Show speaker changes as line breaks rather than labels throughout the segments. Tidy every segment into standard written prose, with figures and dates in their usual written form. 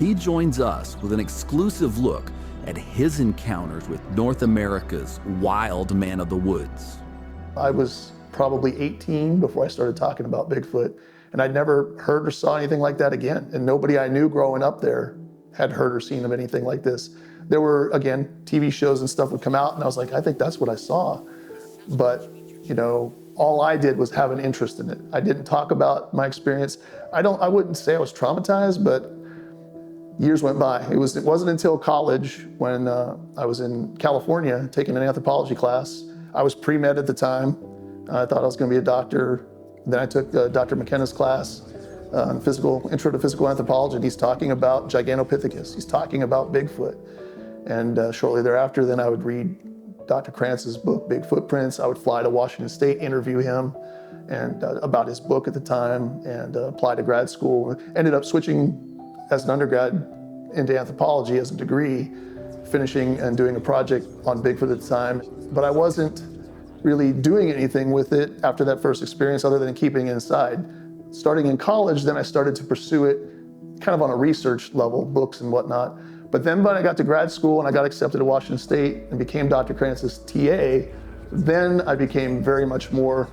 He joins us with an exclusive look at his encounters with North America's wild man of the woods.
I was probably 18 before I started talking about Bigfoot, and I'd never heard or saw anything like that again. And nobody I knew growing up there had heard or seen of anything like this. There were, again, TV shows and stuff would come out, and I was like, I think that's what I saw. But, you know, all I did was have an interest in it. I didn't talk about my experience. I wouldn't say I was traumatized, but years went by. It wasn't until college when I was in California taking an anthropology class. I was pre-med at the time. I thought I was going to be a doctor. Then I took Dr. McKenna's class on Intro to Physical Anthropology, and he's talking about Gigantopithecus. He's talking about Bigfoot. And shortly thereafter, then I would read Dr. Krantz's book, Big Footprints. I would fly to Washington State, interview him and about his book at the time, and apply to grad school. Ended up switching as an undergrad into anthropology as a degree, finishing and doing a project on Bigfoot at the time. But I wasn't really doing anything with it after that first experience other than keeping it inside. Starting in college, then I started to pursue it kind of on a research level, books and whatnot. But then when I got to grad school and I got accepted to Washington State and became Dr. Krantz's TA, then I became very much more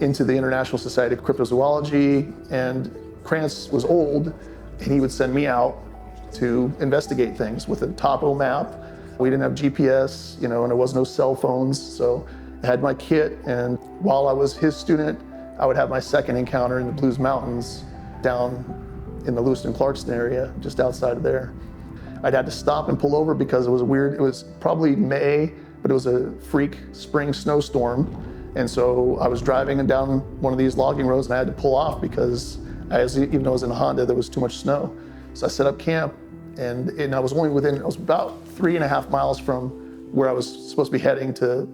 into the International Society of Cryptozoology, and Krantz was old, and he would send me out to investigate things with a topo map. We didn't have GPS, and there was no cell phones, so I had my kit, and while I was his student, I would have my second encounter in the Blues Mountains down in the Lewiston-Clarkston area, just outside of there. I'd had to stop and pull over because it was probably May, but it was a freak spring snowstorm. And so I was driving down one of these logging roads and I had to pull off because even though I was in a Honda, there was too much snow. So I set up camp and I was about 3.5 miles from where I was supposed to be heading to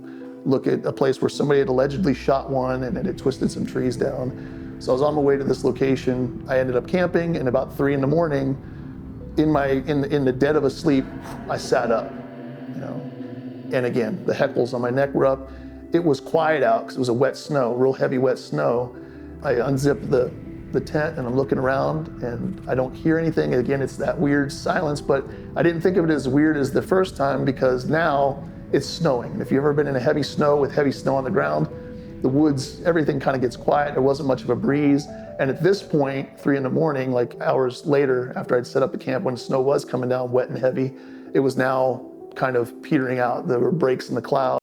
look at a place where somebody had allegedly shot one and it had twisted some trees down. So I was on my way to this location. I ended up camping, and about 3 in the morning, in the dead of a sleep, I sat up, And again, the heckles on my neck were up. It was quiet out because it was a wet snow, real heavy wet snow. I unzipped the tent and I'm looking around and I don't hear anything. And again, it's that weird silence, but I didn't think of it as weird as the first time because now it's snowing. And if you've ever been in a heavy snow with heavy snow on the ground, the woods, everything kind of gets quiet. There wasn't much of a breeze. And at this point, 3 in the morning, like hours later, after I'd set up the camp, when the snow was coming down wet and heavy, it was now kind of petering out. There were breaks in the clouds.